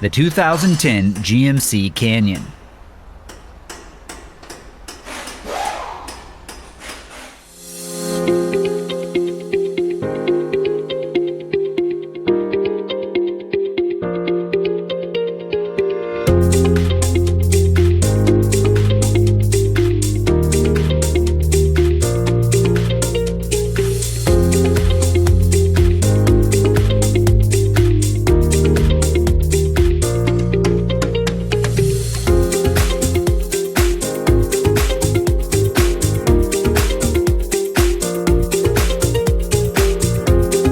the 2010 GMC Canyon.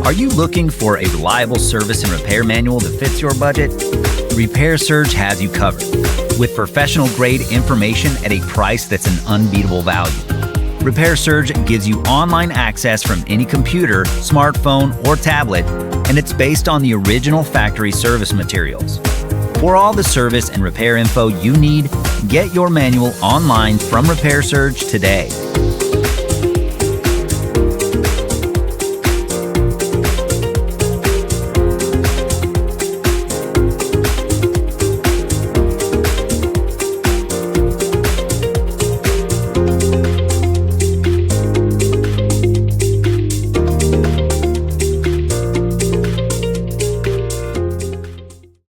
Are you looking for a reliable service and repair manual that fits your budget? Repair Surge has you covered, with professional-grade information at a price that's an unbeatable value. Repair Surge gives you online access from any computer, smartphone, or tablet, and it's based on the original factory service materials. For all the service and repair info you need, get your manual online from Repair Surge today.